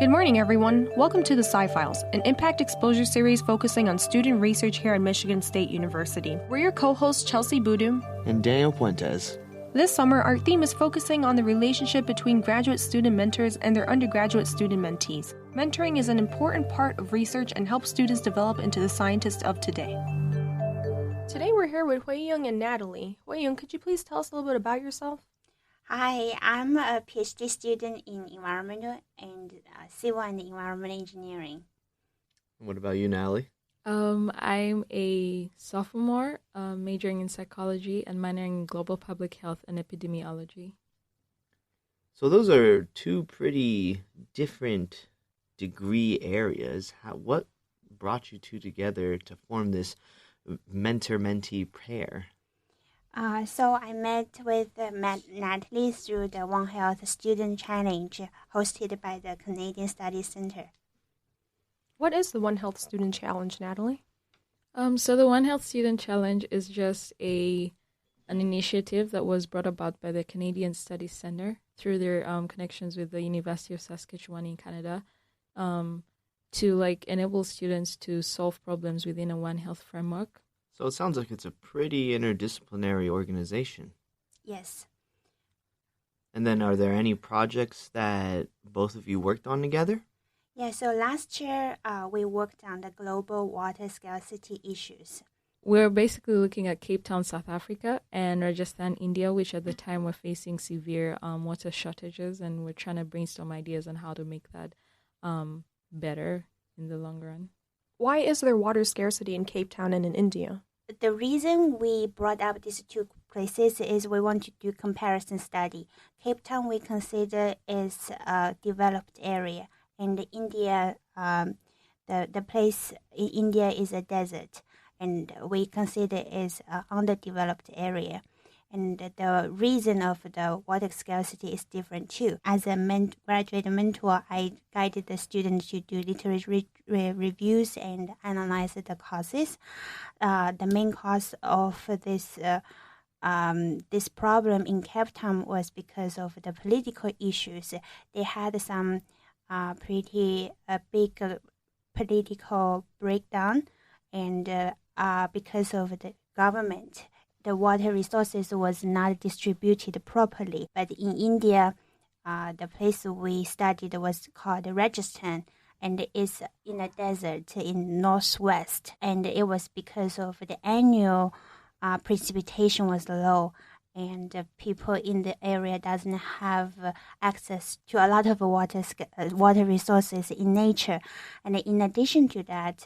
Good morning, everyone. Welcome to the Sci-Files, an impact exposure series focusing on student research here at Michigan State University. We're your co-hosts, Chelsie Boudou and Daniel Puentes. This summer, our theme is focusing on the relationship between graduate student mentors and their undergraduate student mentees. Mentoring is an important part of research and helps students develop into the scientists of today. Today, we're here with Huiyun and Natalie. Huiyun, could you please tell us a little bit about yourself? Hi, I'm a PhD student in environmental and civil and environmental engineering. What about you, Natalie? I'm a sophomore, majoring in psychology and minoring in global public health and epidemiology. So those are two pretty different degree areas. What brought you two together to form this mentor-mentee pair? So I met with Natalie through the One Health Student Challenge hosted by the Canadian Studies Center. What is the One Health Student Challenge, Natalie? So the One Health Student Challenge is just an initiative that was brought about by the Canadian Studies Center through their connections with the University of Saskatchewan in Canada to enable students to solve problems within a One Health framework. So it sounds like it's a pretty interdisciplinary organization. Yes. And then are there any projects that both of you worked on together? Yeah, so last year we worked on the global water scarcity issues. We're basically looking at Cape Town, South Africa, and Rajasthan, India, which at the time were facing severe water shortages, and we're trying to brainstorm ideas on how to make that better in the long run. Why is there water scarcity in Cape Town and in India? The reason we brought up these two places is we want to do comparison study. Cape Town we consider is a developed area, and India, the place in India is a desert, and we consider is an underdeveloped area. And the reason of the water scarcity is different too. As a graduate mentor, I guided the students to do literature reviews and analyze the causes. The main cause of this problem in Cape Town was because of the political issues. They had some pretty big political breakdown, and because of the government, the water resources was not distributed properly. But in India, the place we studied was called Rajasthan, and it's in a desert in northwest. And it was because of the annual precipitation was low, and people in the area doesn't have access to a lot of water resources in nature. And in addition to that,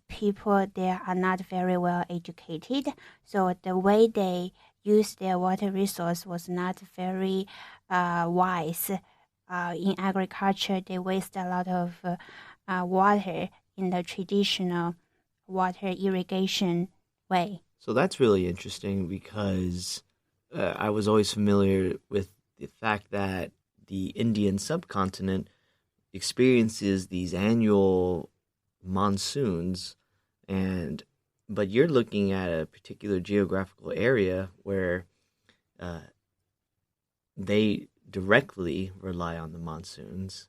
people there are not very well educated, so the way they use their water resource was not very wise. In agriculture, they waste a lot of water in the traditional water irrigation way. So that's really interesting because I was always familiar with the fact that the Indian subcontinent experiences these annual monsoons, but you're looking at a particular geographical area where they directly rely on the monsoons,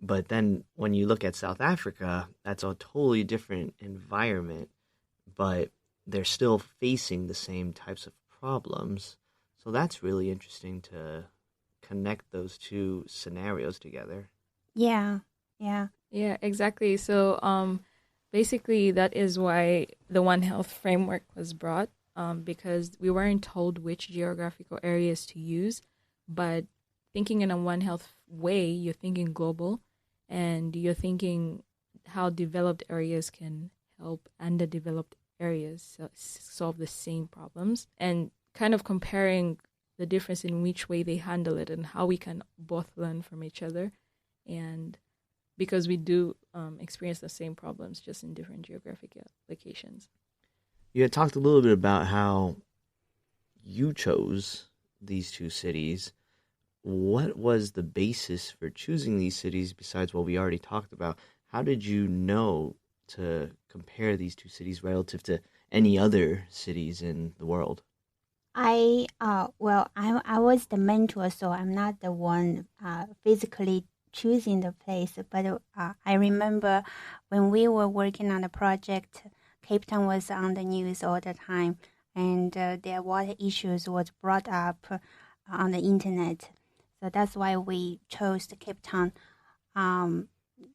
but then when you look at South Africa, that's a totally different environment, but they're still facing the same types of problems. So that's really interesting to connect those two scenarios together. Yeah, exactly. So basically that is why the One Health framework was brought, because we weren't told which geographical areas to use, but thinking in a One Health way, you're thinking global, and you're thinking how developed areas can help underdeveloped areas solve the same problems, and kind of comparing the difference in which way they handle it and how we can both learn from each other, and because we do experience the same problems, just in different geographic locations. You had talked a little bit about how you chose these two cities. What was the basis for choosing these cities besides what we already talked about? How did you know to compare these two cities relative to any other cities in the world? I was the mentor, so I'm not the one physically choosing the place. But I remember when we were working on the project, Cape Town was on the news all the time, and their water issues was brought up on the internet. So that's why we chose the Cape Town.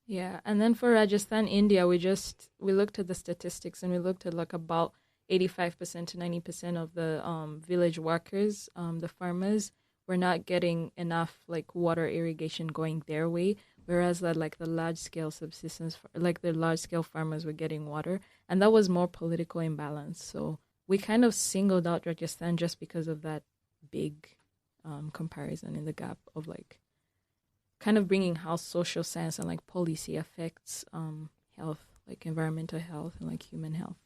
Yeah, and then for Rajasthan, India, we looked at the statistics, and we looked at like about 85% to 90% of the village workers, the farmers, were not getting enough like water irrigation going their way, whereas the large scale subsistence, like the large scale farmers were getting water, and that was more political imbalance. So we kind of singled out Rajasthan just because of that big comparison in the gap of like kind of bringing how social science and like policy affects health, like environmental health and like human health.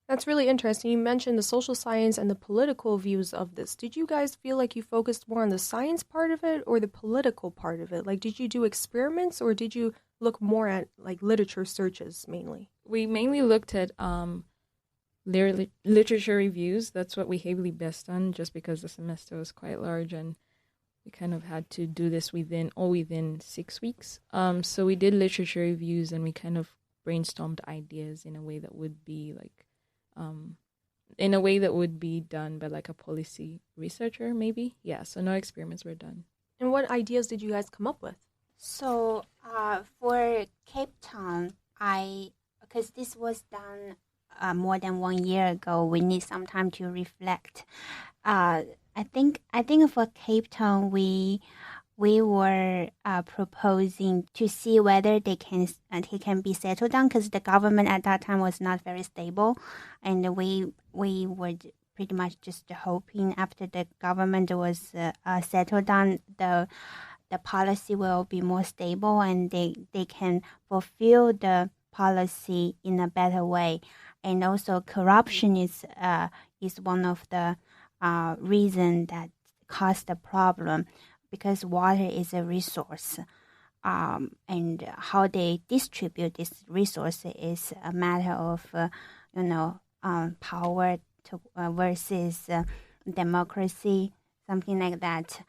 That's really interesting. You mentioned the social science and the political views of this. Did you guys feel like you focused more on the science part of it or the political part of it? Like, did you do experiments or did you look more at like literature searches mainly? We mainly looked at literature reviews. That's what we heavily based on, just because the semester was quite large and we kind of had to do this within 6 weeks. So we did literature reviews and we kind of brainstormed ideas in a way that would be like, done by like a policy researcher, maybe. Yeah, so no experiments were done. And what ideas did you guys come up with? So for Cape Town, because this was done more than 1 year ago, we need some time to reflect. I think for Cape Town, we were proposing to see whether they can be settled down, because the government at that time was not very stable, and we were pretty much just hoping after the government was settled down, the policy will be more stable and they can fulfill the policy in a better way. And also corruption is one of the reason that caused the problem, because water is a resource, and how they distribute this resource is a matter of power versus democracy, something like that.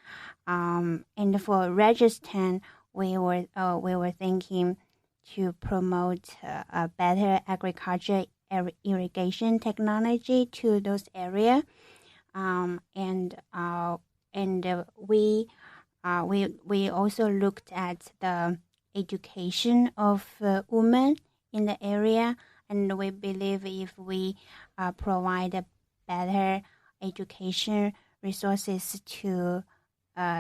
And for Rajasthan, we were thinking to promote a better agriculture irrigation technology to those areas, and we also looked at the education of women in the area, and we believe if we provide a better education resources to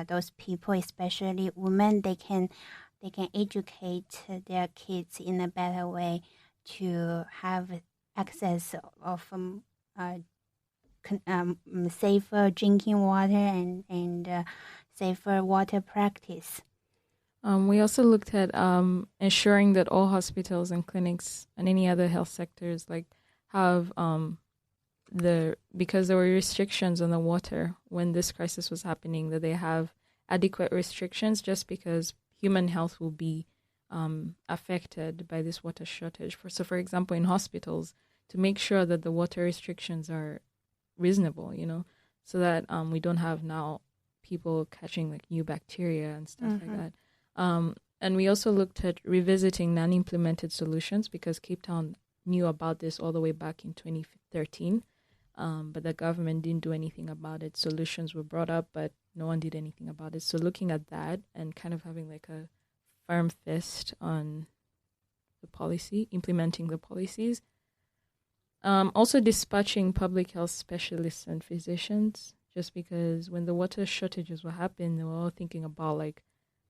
those people, especially women, they can educate their kids in a better way to have access of safer drinking water and safer water practice. We also looked at ensuring that all hospitals and clinics and any other health sectors like have because there were restrictions on the water when this crisis was happening, that they have adequate restrictions, just because human health will be affected by this water shortage. So for example, in hospitals, to make sure that the water restrictions are reasonable, so that we don't have now people catching like new bacteria and stuff like that. And we also looked at revisiting non-implemented solutions, because Cape Town knew about this all the way back in 2013, but the government didn't do anything about it. Solutions were brought up, but no one did anything about it. So looking at that and kind of having like a firm fist on the policy, implementing the policies. Also dispatching public health specialists and physicians, just because when the water shortages were happening, they were all thinking about like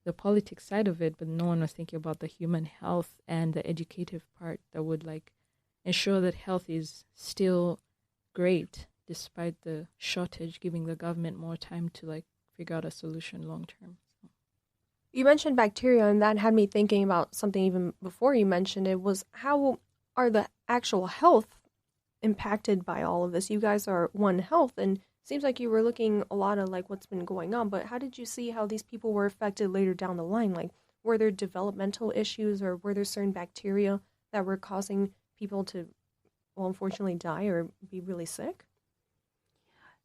the politics side of it, but no one was thinking about the human health and the educative part that would like ensure that health is still great despite the shortage, giving the government more time to like figure out a solution long term. You mentioned bacteria, and that had me thinking about something even before you mentioned it, was how are the actual health impacted by all of this? You guys are One Health, and it seems like you were looking a lot at like what's been going on, but how did you see how these people were affected later down the line? Like, were there developmental issues, or were there certain bacteria that were causing people to, well, unfortunately die or be really sick?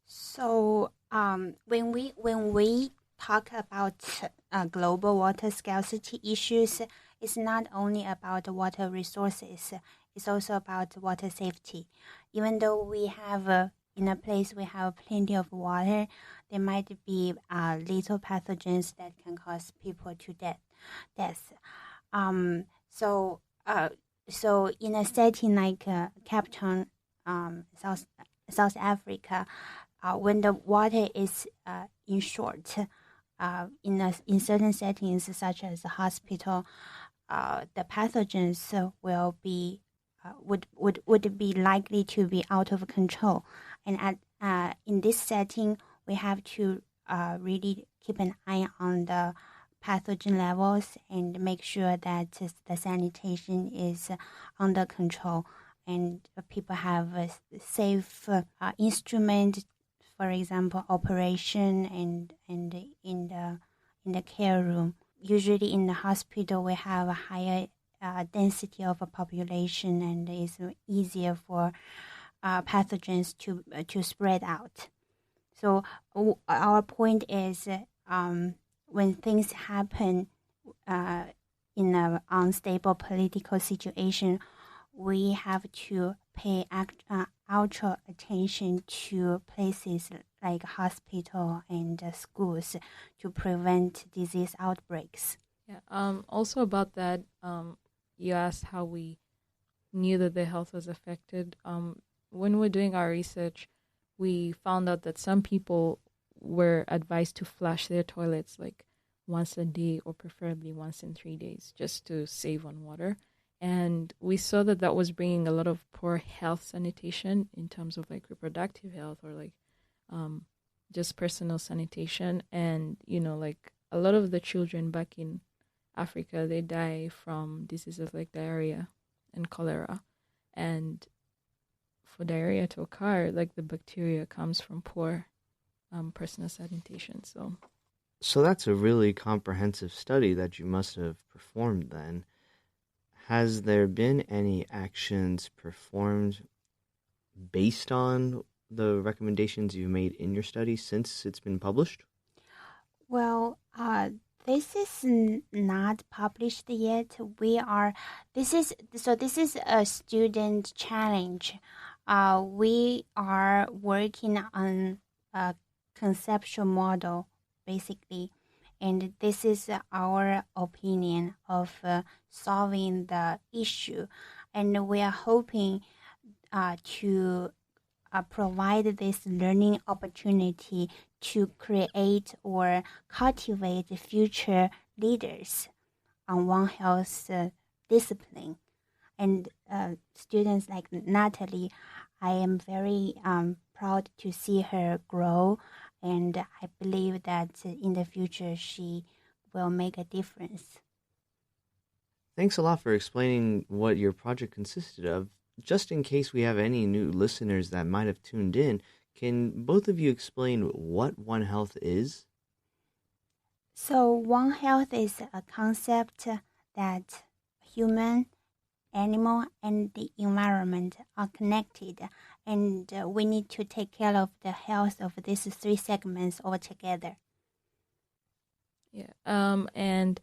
So when we talk about global water scarcity issues, it's not only about water resources, it's also about water safety. Even though we have in a place we have plenty of water, there might be little pathogens that can cause people to death. So in a setting like Cape Town, South Africa, when the water is in short, in certain settings such as a hospital, the pathogens will be would be likely to be out of control, and in this setting, we have to really keep an eye on the pathogen levels and make sure that the sanitation is under control and people have a safe instrument, for example, operation and in the care room. Usually in the hospital, we have a higher density of a population, and it's easier for pathogens to spread out. So our point is, when things happen in an unstable political situation, we have to pay ultra attention to places like hospital and schools to prevent disease outbreaks. Yeah. Also about that, you asked how we knew that their health was affected. When we're doing our research, we found out that some people were advised to flush their toilets like once a day or preferably once in 3 days just to save on water. And we saw that that was bringing a lot of poor health sanitation in terms of like reproductive health or like just personal sanitation. And, you know, like a lot of the children back in Africa, they die from diseases like diarrhea and cholera. And for diarrhea to occur, like the bacteria comes from poor personal sanitation. So that's a really comprehensive study that you must have performed then. Has there been any actions performed based on the recommendations you made in your study since it's been published? Well, this is not published yet. This is a student challenge. We are working on a conceptual model, basically. And this is our opinion of solving the issue. And we are hoping to provide this learning opportunity to create or cultivate future leaders on One Health discipline. And students like Natalie, I am very proud to see her grow, and I believe that in the future she will make a difference. Thanks a lot for explaining what your project consisted of. Just in case we have any new listeners that might have tuned in, can both of you explain what One Health is? So One Health is a concept that human, animal, and the environment are connected, and we need to take care of the health of these three segments altogether. Yeah. And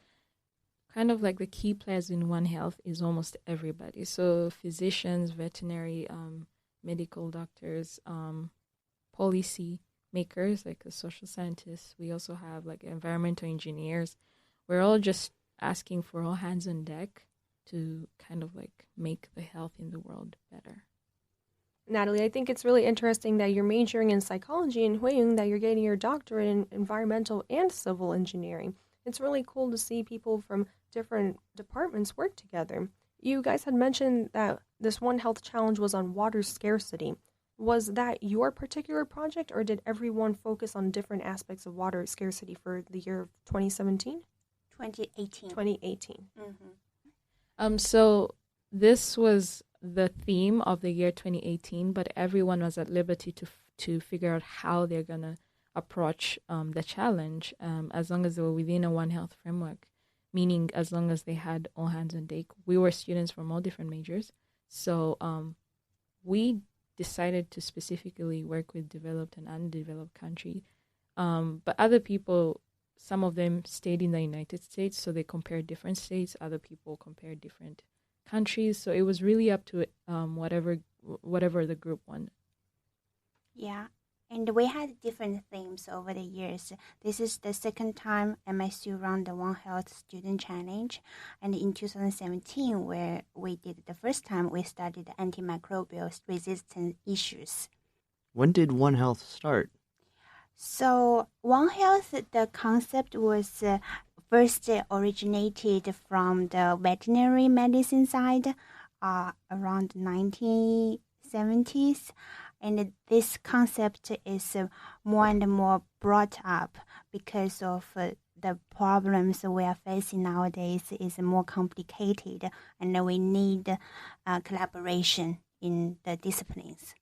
kind of like the key players in One Health is almost everybody. So physicians, veterinary, medical doctors, policy makers, like the social scientists. We also have like environmental engineers. We're all just asking for all hands on deck to kind of like make the health in the world better. Natalie, I think it's really interesting that you're majoring in psychology, and Huiyun, that you're getting your doctorate in environmental and civil engineering. It's really cool to see people from different departments work together. You guys had mentioned that this One Health challenge was on water scarcity. Was that your particular project, or did everyone focus on different aspects of water scarcity for the year of 2017? 2018. 2018. Mm-hmm. So this was the theme of the year 2018, but everyone was at liberty to figure out how they're going to approach the challenge, as long as they were within a One Health framework, meaning as long as they had all hands on deck. We were students from all different majors, so we decided to specifically work with developed and undeveloped countries, but other people some of them stayed in the United States, so they compared different states. Other people compared different countries. So it was really up to whatever the group wanted. Yeah, and we had different themes over the years. This is the second time MSU ran the One Health Student Challenge, and in 2017, where we did the first time, we studied antimicrobial resistance issues. When did One Health start? So One Health, the concept was first originated from the veterinary medicine side around 1970s. And this concept is more and more brought up because of the problems we are facing nowadays is more complicated, and we need collaboration in the disciplines.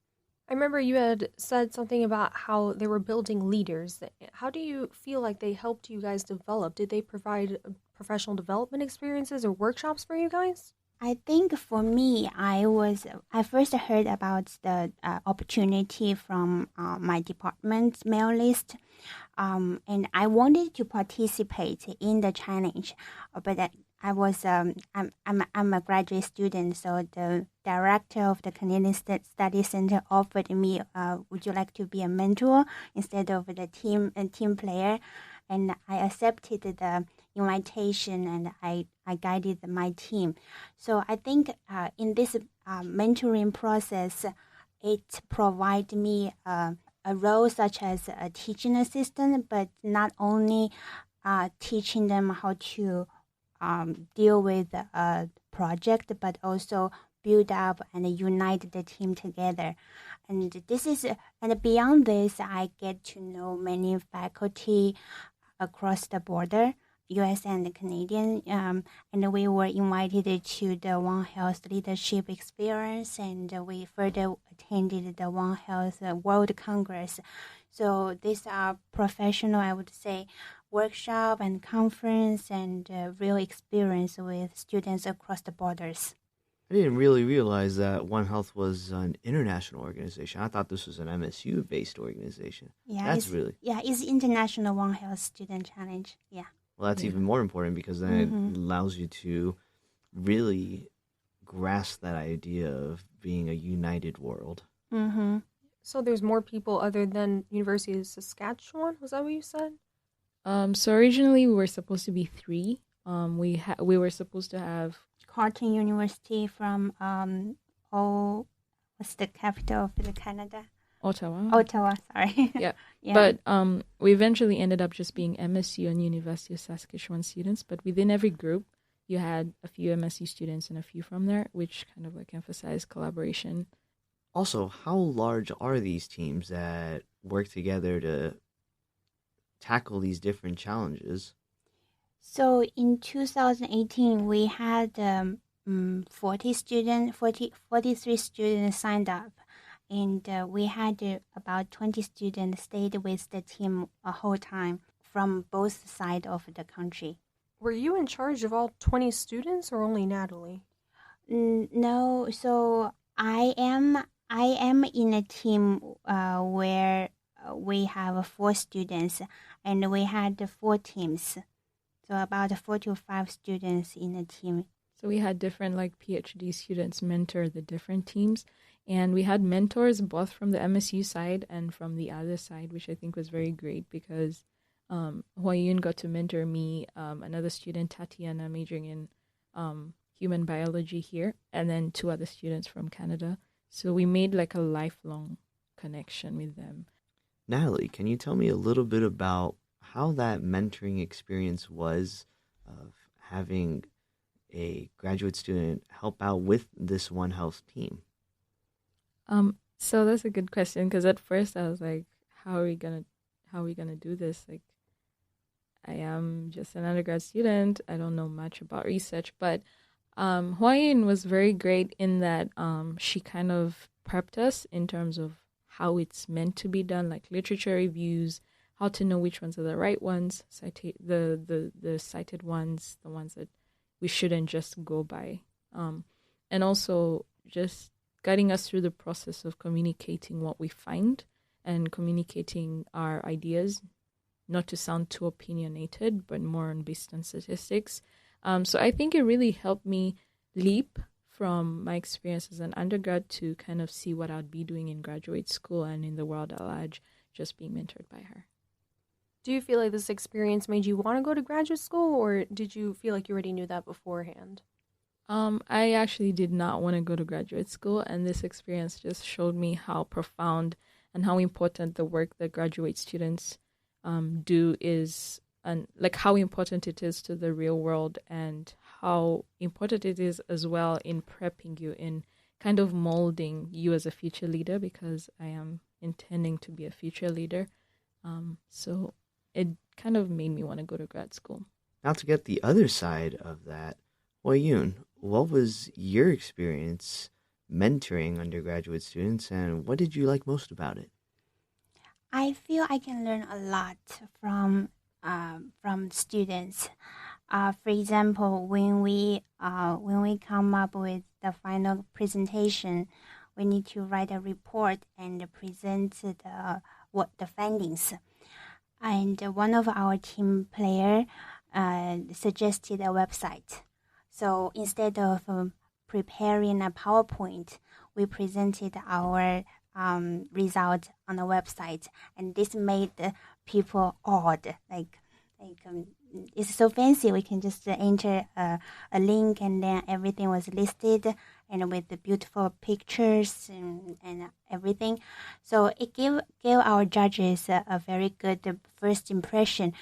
I remember you had said something about how they were building leaders. How do you feel like they helped you guys develop? Did they provide professional development experiences or workshops for you guys? I think for me, I first heard about the opportunity from my department's mail list, and I wanted to participate in the challenge, but I'm a graduate student, so the director of the Canadian Study Center offered me, would you like to be a mentor instead of the team player? And I accepted the invitation, and I guided my team. So I think in this mentoring process, it provided me a role such as a teaching assistant, but not only teaching them how to deal with a project, but also build up and unite the team together. And beyond this, I get to know many faculty across the border, U.S. and Canadian, and we were invited to the One Health Leadership Experience, and we further attended the One Health World Congress. So these are professional, I would say, workshop and conference and real experience with students across the borders. I didn't really realize that One Health was an international organization. I thought this was an MSU-based organization. Yeah, it's International One Health Student Challenge. Yeah. Well, that's even more important because then it allows you to really grasp that idea of being a united world. Mm-hmm. So there's more people other than University of Saskatchewan? Was that what you said? So originally we were supposed to be 3. We were supposed to have Carleton University from what's the capital of Canada? Ottawa, sorry. Yeah. But we eventually ended up just being MSU and University of Saskatchewan students. But within every group, you had a few MSU students and a few from there, which kind of like emphasized collaboration. Also, how large are these teams that work together to tackle these different challenges? So in 2018, we had 43 students signed up, and we had about 20 students stayed with the team a whole time from both sides of the country. Were you in charge of all 20 students or only Natalie? No, so I am in a team where we have 4 students, and we had 4 teams. So about 4 to 5 students in a team. So we had different PhD students mentor the different teams. And we had mentors both from the MSU side and from the other side, which I think was very great because Huiyun got to mentor me, another student, Tatiana, majoring in human biology here, and then 2 other students from Canada. So we made a lifelong connection with them. Natalie, can you tell me a little bit about how that mentoring experience was of having a graduate student help out with this One Health team? So that's a good question because at first I was like, how are we gonna do this? I am just an undergrad student. I don't know much about research, but Huiyun was very great in that she kind of prepped us in terms of how it's meant to be done, like literature reviews, how to know which ones are the right ones, the cited ones, the ones that we shouldn't just go by, and also just guiding us through the process of communicating what we find and communicating our ideas not to sound too opinionated, but more on based on statistics. So I think it really helped me leap from my experience as an undergrad to kind of see what I'd be doing in graduate school and in the world at large, just being mentored by her. Do you feel like this experience made you want to go to graduate school, or did you feel like you already knew that beforehand? I actually did not want to go to graduate school, and this experience just showed me how profound and how important the work that graduate students do is, and like how important it is to the real world, and how important it is as well in prepping you, in kind of molding you as a future leader, because I am intending to be a future leader. So it kind of made me want to go to grad school. Now to get the other side of that, Huiyun, what was your experience mentoring undergraduate students, and what did you like most about it? I feel I can learn a lot from students. For example, when we come up with the final presentation, we need to write a report and present the findings. And one of our team player suggested a website. So instead of preparing a PowerPoint, we presented our result on the website, and this made the people awed. It's so fancy. We can just enter a link, and then everything was listed, and with the beautiful pictures and everything. So it gave our judges a very good first impression.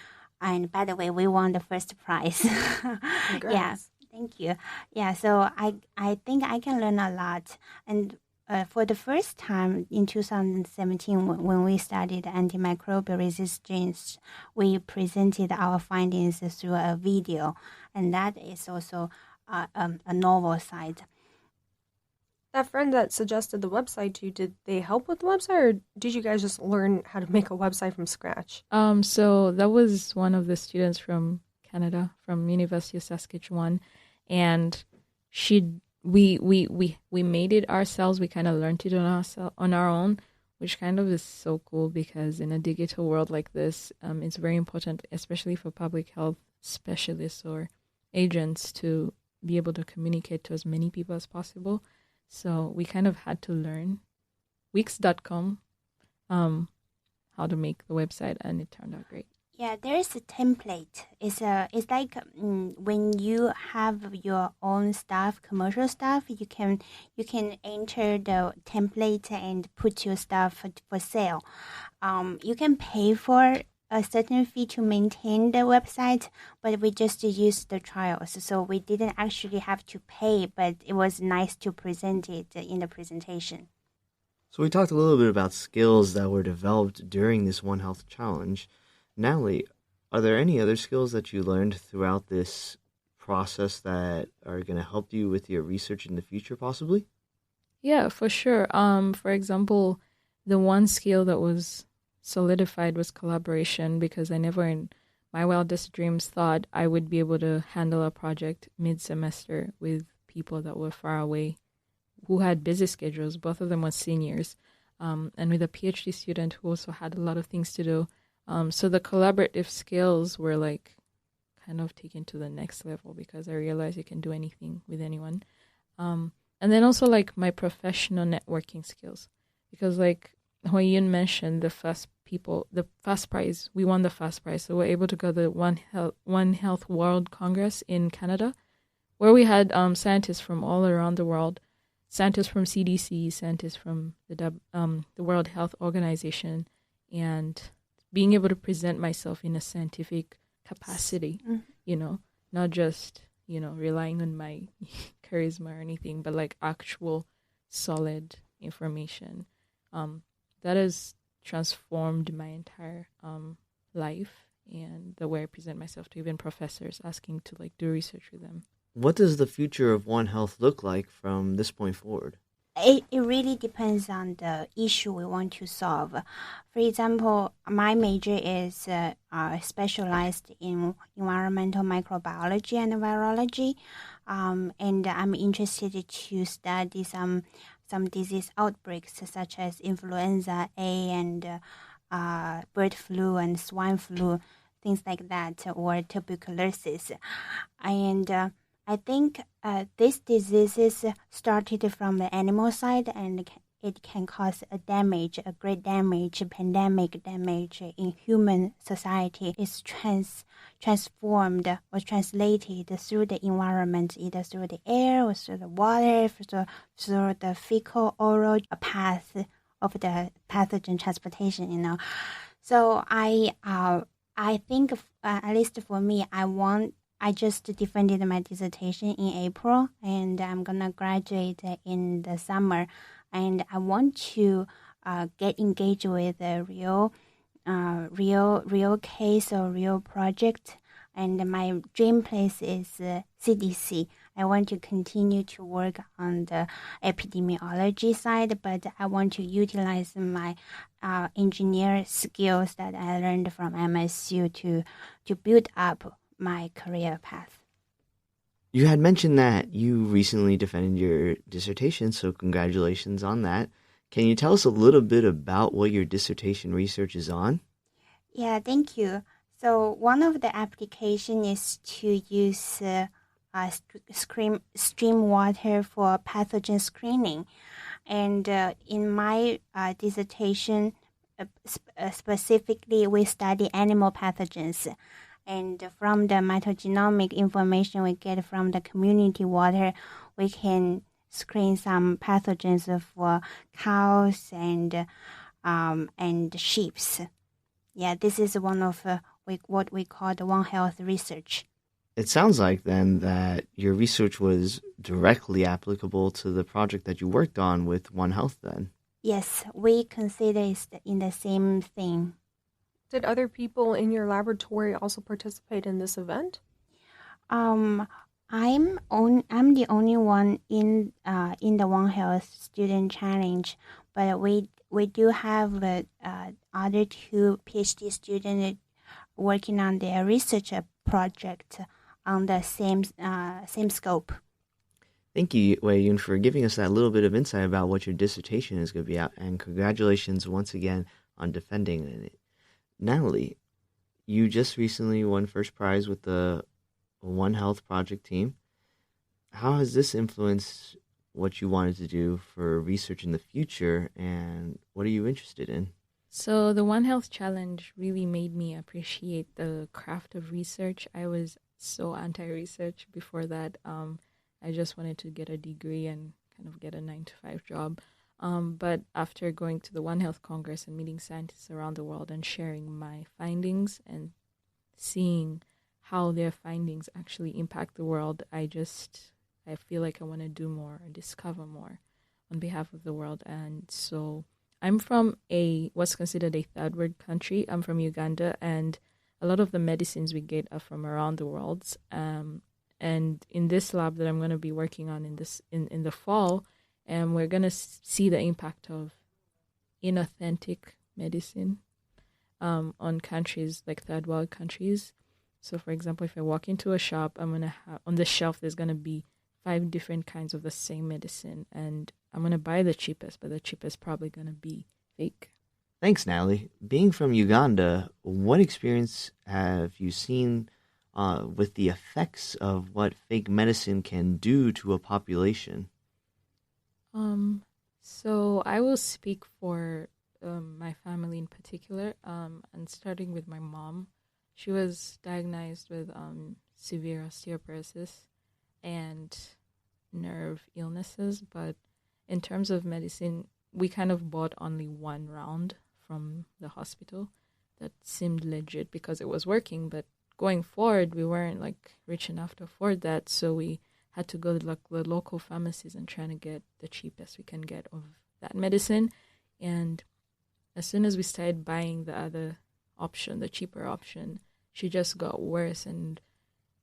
And by the way, we won the first prize. Congrats. Yeah, thank you. Yeah, so I think I can learn a lot. And for the first time in 2017, when we studied antimicrobial resistance, we presented our findings through a video, and that is also a novel side. That friend that suggested the website to you, did they help with the website, or did you guys just learn how to make a website from scratch? So that was one of the students from Canada, from University of Saskatchewan, and we made it ourselves. We kind of learned it on our own, which kind of is so cool, because in a digital world like this, it's very important, especially for public health specialists or agents, to be able to communicate to as many people as possible. So we kind of had to learn Wix.com how to make the website, and it turned out great. Yeah, there is a template. It's like when you have your own stuff, commercial stuff, you can enter the template and put your stuff for sale. You can pay for a certain fee to maintain the website, but we just used the trials, so we didn't actually have to pay, but it was nice to present it in the presentation. So we talked a little bit about skills that were developed during this One Health Challenge. Natalie, are there any other skills that you learned throughout this process that are going to help you with your research in the future, possibly? Yeah, for sure. For example, the one skill that was solidified was collaboration, because I never in my wildest dreams thought I would be able to handle a project mid-semester with people that were far away, who had busy schedules. Both of them were seniors, and with a PhD student who also had a lot of things to do. So the collaborative skills were like kind of taken to the next level, because I realized you can do anything with anyone. And then also like my professional networking skills, because like Huiyun mentioned, the first prize, we won the first prize. So we're able to go to the One Health World Congress in Canada, where we had scientists from all around the world, scientists from CDC, scientists from the World Health Organization, and being able to present myself in a scientific capacity, not just, relying on my charisma or anything, but like actual solid information. That has transformed my entire life, and the way I present myself to even professors asking to like do research with them. What does the future of One Health look like from this point forward? It really depends on the issue we want to solve. For example, my major is specialized in environmental microbiology and virology, and I'm interested to study some disease outbreaks such as influenza A and bird flu and swine flu, things like that, or tuberculosis. And I think these diseases started from the animal side, and it can cause a great damage, pandemic damage in human society. It's transformed or translated through the environment, either through the air or through the water, through the fecal oral path of the pathogen transportation. So I think, at least for me, I just defended my dissertation in April, and I'm gonna graduate in the summer, and I want to get engaged with a real case or real project. And my dream place is CDC. I want to continue to work on the epidemiology side, but I want to utilize my engineer skills that I learned from MSU to build up my career path. You had mentioned that you recently defended your dissertation, so congratulations on that. Can you tell us a little bit about what your dissertation research is on? Yeah, thank you. So one of the application is to use stream water for pathogen screening. And in my dissertation, specifically, we study animal pathogens. And from the mitogenomic information we get from the community water, we can screen some pathogens for cows and sheep. Yeah, this is one of what we call the One Health research. It sounds like then that your research was directly applicable to the project that you worked on with One Health then. Yes, we consider it in the same thing. Did other people in your laboratory also participate in this event? I'm the only one in the One Health Student Challenge, but we do have other two PhD students working on their research project on the same scope. Thank you, Huiyun, for giving us that little bit of insight about what your dissertation is going to be about, and congratulations once again on defending it. Natalie, you just recently won first prize with the One Health project team. How has this influenced what you wanted to do for research in the future, and what are you interested in? So the One Health Challenge really made me appreciate the craft of research. I was so anti-research before that. I just wanted to get a degree and kind of get a 9-to-5 job. But after going to the One Health Congress and meeting scientists around the world and sharing my findings and seeing how their findings actually impact the world, I feel like I want to do more and discover more on behalf of the world. And so I'm from what's considered a third world country. I'm from Uganda, and a lot of the medicines we get are from around the world. And in this lab that I'm going to be working on in the fall, and we're going to see the impact of inauthentic medicine on countries like third world countries. So, for example, if I walk into a shop, I'm going to have on the shelf, there's going to be 5 different kinds of the same medicine, and I'm going to buy the cheapest, but the cheapest probably going to be fake. Thanks, Natalie. Being from Uganda, what experience have you seen with the effects of what fake medicine can do to a population? So I will speak for my family in particular, and starting with my mom. She was diagnosed with severe osteoporosis and nerve illnesses, but in terms of medicine, we kind of bought only one round from the hospital that seemed legit because it was working, but going forward, we weren't rich enough to afford that, so we had to go to the local pharmacies and trying to get the cheapest we can get of that medicine. And as soon as we started buying the other option, the cheaper option, she just got worse. And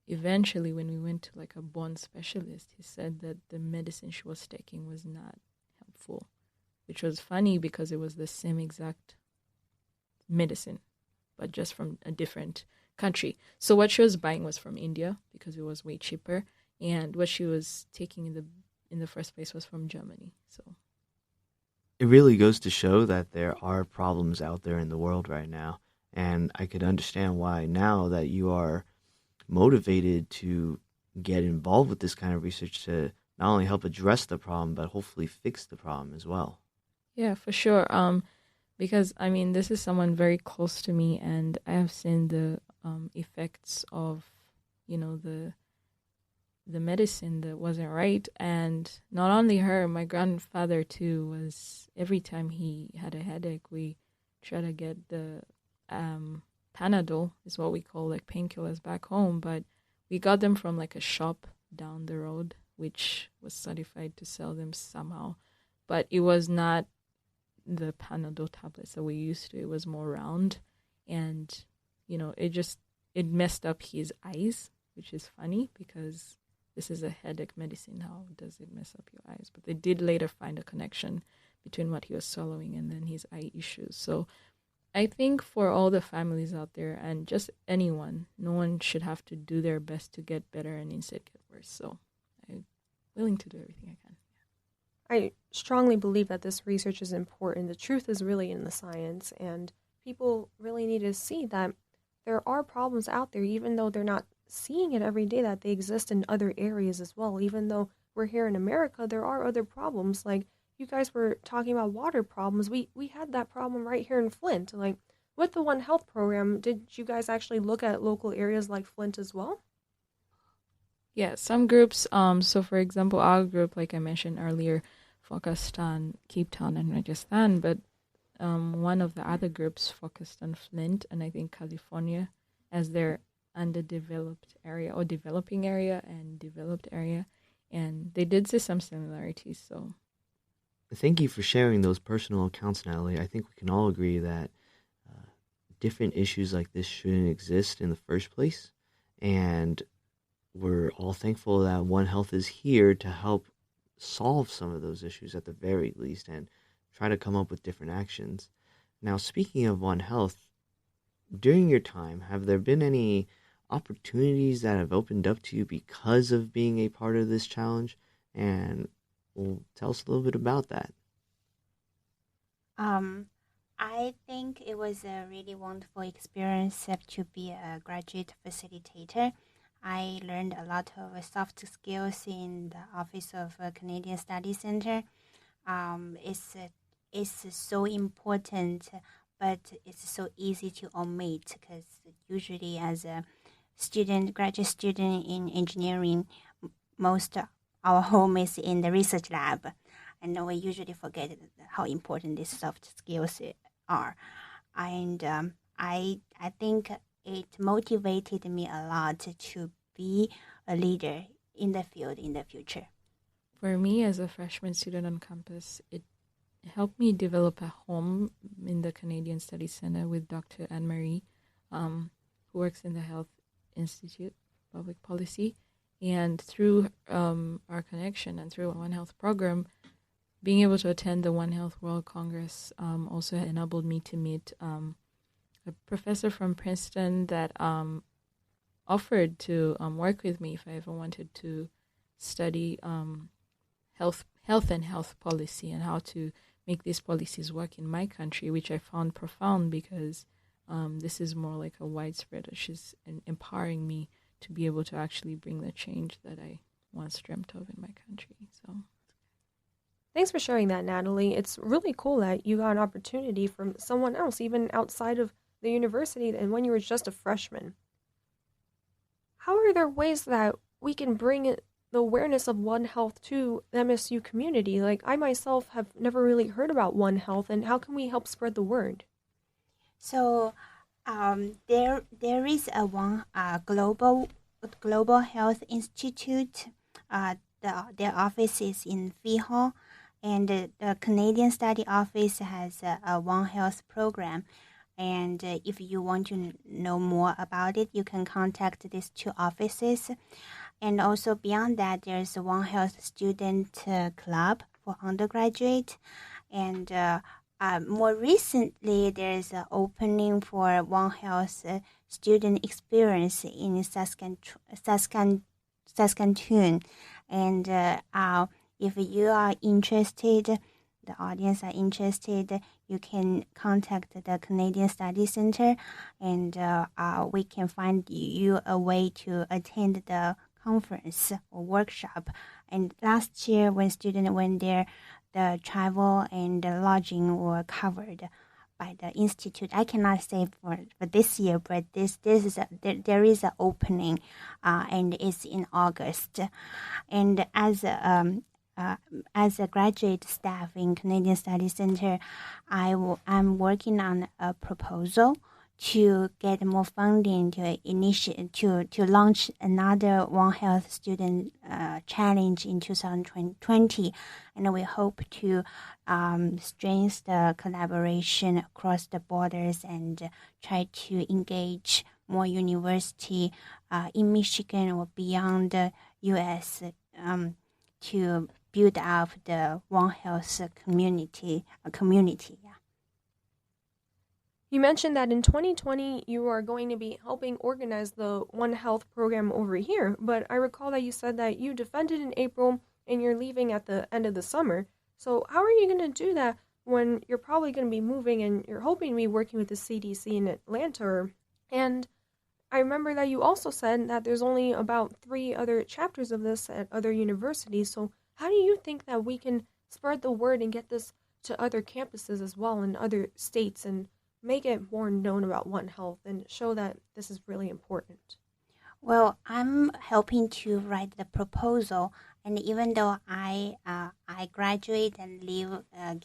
eventually, when we went to a bone specialist, he said that the medicine she was taking was not helpful, which was funny because it was the same exact medicine, but just from a different country. So what she was buying was from India because it was way cheaper, and what she was taking in the first place was from Germany. So It really goes to show that there are problems out there in the world right now. And I could understand why now that you are motivated to get involved with this kind of research to not only help address the problem, but hopefully fix the problem as well. Yeah, for sure. Because I mean, this is someone very close to me, and I have seen the effects of, the medicine that wasn't right. And not only her, my grandfather too was, every time he had a headache, we try to get the Panadol, is what we call like painkillers, back home. But we got them from like a shop down the road, which was certified to sell them somehow. But it was not the Panadol tablets that we used to. It was more round. And, it messed up his eyes, which is funny because this is a headache medicine. How does it mess up your eyes? But they did later find a connection between what he was swallowing and then his eye issues. So I think for all the families out there and just anyone, no one should have to do their best to get better and instead get worse. So I'm willing to do everything I can. I strongly believe that this research is important. The truth is really in the science, and people really need to see that there are problems out there, even though they're not seeing it every day, that they exist in other areas as well. Even though we're here in America, there are other problems. Like you guys were talking about water problems. We had that problem right here in Flint. Like with the One Health program, did you guys actually look at local areas like Flint as well? Yeah, some groups, so for example, our group, like I mentioned earlier, focused on Cape Town and Rajasthan, but one of the other groups focused on Flint and I think California as their underdeveloped area or developing area and developed area. And they did see some similarities, so. Thank you for sharing those personal accounts, Natalie. I think we can all agree that different issues like this shouldn't exist in the first place. And we're all thankful that One Health is here to help solve some of those issues at the very least and try to come up with different actions. Now, speaking of One Health, during your time, have there been any opportunities that have opened up to you because of being a part of this challenge? And well, tell us a little bit about that. I think it was a really wonderful experience to be a graduate facilitator. I learned a lot of soft skills in the Office of Canadian Studies Center. It's so important, but it's so easy to omit because usually as a graduate student in engineering, most our home is in the research lab. And we usually forget how important these soft skills are. And I think it motivated me a lot to be a leader in the field in the future. For me, as a freshman student on campus, it helped me develop a home in the Canadian Studies Center with Dr. Anne-Marie, who works in the Health Institute of Public Policy. And through our connection and through One Health program, being able to attend the One Health World Congress also enabled me to meet a professor from Princeton that offered to work with me if I ever wanted to study health and health policy and how to make these policies work in my country, which I found profound because this is more like a widespread. She's empowering me to be able to actually bring the change that I once dreamt of in my country. So, thanks for sharing that, Natalie. It's really cool that you got an opportunity from someone else, even outside of the university, and when you were just a freshman. How are there ways that we can bring the awareness of One Health to the MSU community? Like, I myself have never really heard about One Health, and how can we help spread the word? So, there is a one global health institute. Their office is in Viho, and the Canadian Study Office has a One Health program. And if you want to know more about it, you can contact these two offices. And also beyond that, there's a One Health Student Club for undergraduate. And more recently, there's an opening for One Health student experience in Saskatoon. And if you are interested, the audience are interested, you can contact the Canadian Studies Center, and we can find you a way to attend the conference or workshop. And last year, when students went there, the travel and the lodging were covered by the institute. I cannot say for this year, but there is an opening, and it's in August. And as a graduate staff in Canadian Studies Center, I'm working on a proposal to get more funding to launch another One Health student challenge in 2020, and we hope to strengthen the collaboration across the borders and try to engage more university in Michigan or beyond the U.S. To build up the One Health community. Yeah. You mentioned that in 2020 you are going to be helping organize the One Health program over here, but I recall that you said that you defended in April and you're leaving at the end of the summer. So how are you going to do that when you're probably going to be moving and you're hoping to be working with the CDC in Atlanta? And I remember that you also said that there's only about 3 other chapters of this at other universities. So how do you think that we can spread the word and get this to other campuses as well in other states and make it more known about One Health and show that this is really important? Well, I'm helping to write the proposal, and even though I graduate and leave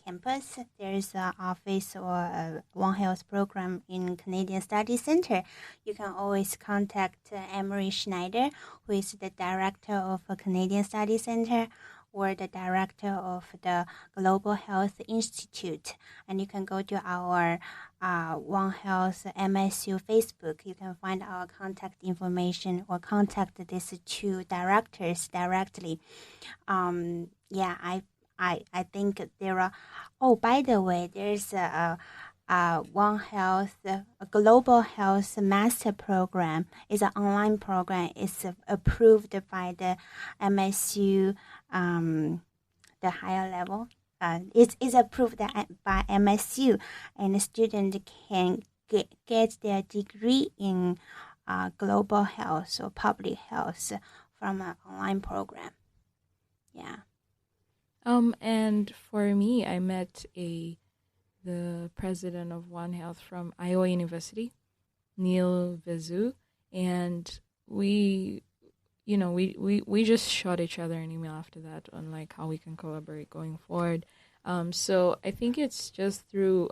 campus, there is an office or a One Health program in Canadian Studies Center. You can always contact Emery Schneider, who is the director of Canadian Studies Center, or the director of the Global Health Institute. And you can go to our One Health MSU Facebook. You can find our contact information or contact these 2 directors directly. I think there are. Oh, by the way, there's a One Health, a Global Health Master Program. It's an online program. It's approved by the MSU, the higher level. It's approved by MSU, and the student can get their degree in global health or public health from an online program. Yeah. And for me, I met the president of One Health from Iowa University, Neil Vezu, and we just shot each other an email after that on like how we can collaborate going forward. So I think it's just through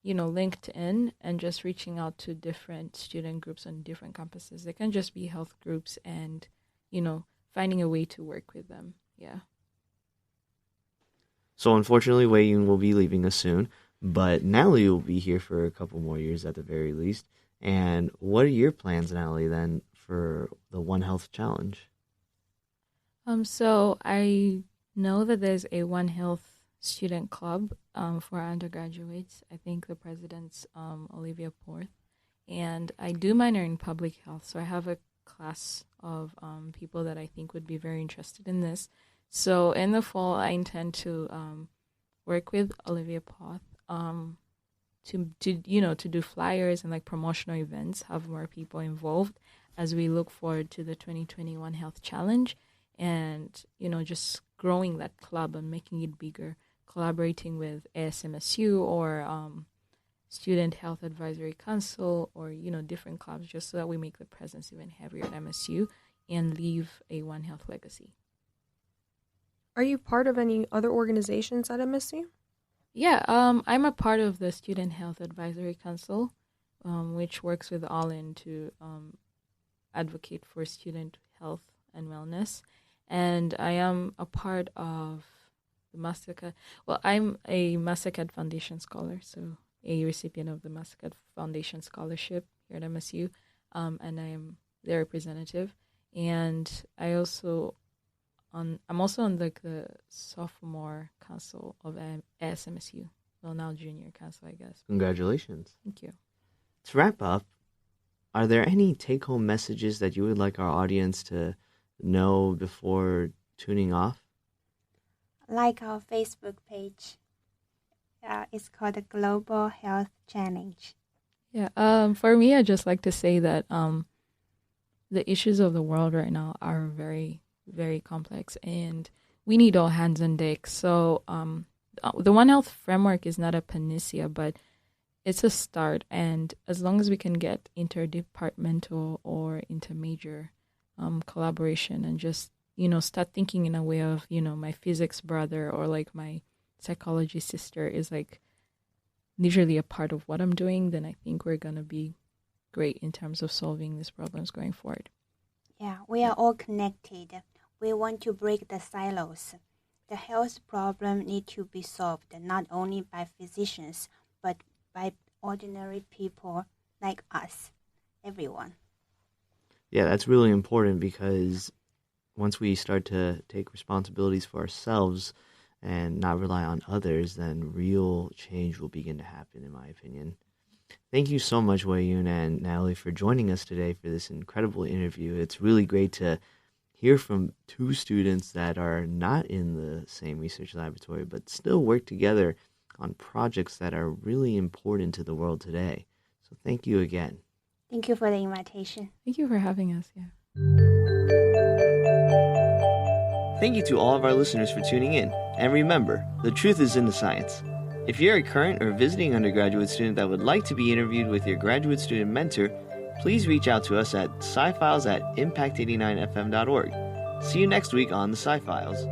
LinkedIn and just reaching out to different student groups on different campuses. They can just be health groups and finding a way to work with them. Yeah. So unfortunately, Huiyun will be leaving us soon, but Natalie will be here for a couple more years at the very least. And what are your plans, Natalie, then, for the One Health Challenge? So I know that there's a One Health student club for undergraduates. I think the president's Olivia Porth. And I do minor in public health, so I have a class of people that I think would be very interested in this. So in the fall, I intend to work with Olivia Porth to do flyers and like promotional events, have more people involved as we look forward to the 2021 Health Challenge, and just growing that club and making it bigger, collaborating with ASMSU or Student Health Advisory Council or different clubs, just so that we make the presence even heavier at MSU and leave a One Health legacy. Are you part of any other organizations at MSU? Yeah, I'm a part of the Student Health Advisory Council, which works with All-In to advocate for student health and wellness. And I am a part of the Mastercard. Well, I'm a Mastercard Foundation Scholar, so a recipient of the Mastercard Foundation Scholarship here at MSU, and I am their representative. And I'm also on the sophomore council of ASMSU. Well, now junior council, I guess. Congratulations. Thank you. To wrap up, are there any take-home messages that you would like our audience to know before tuning off? Like our Facebook page. It's called the Global Health Challenge. Yeah. For me, I just like to say that the issues of the world right now are very, very complex, and we need all hands on deck. So the One Health framework is not a panacea, but it's a start. And as long as we can get interdepartmental or intermajor collaboration and just, start thinking in a way of, my physics brother or like my psychology sister is like literally a part of what I'm doing, then I think we're going to be great in terms of solving these problems going forward. Yeah, we are all connected. We want to break the silos. The health problem need to be solved not only by physicians, but by ordinary people like us, everyone. Yeah, that's really important because once we start to take responsibilities for ourselves and not rely on others, then real change will begin to happen, in my opinion. Thank you so much, Huiyun and Natalie, for joining us today for this incredible interview. It's really great to hear from two students that are not in the same research laboratory, but still work together on projects that are really important to the world today. So thank you again. Thank you for the invitation. Thank you for having us. Yeah. Thank you to all of our listeners for tuning in. And remember, the truth is in the science. If you're a current or visiting undergraduate student that would like to be interviewed with your graduate student mentor, please reach out to us at Sci-Files at impact89fm.org. See you next week on the Sci-Files.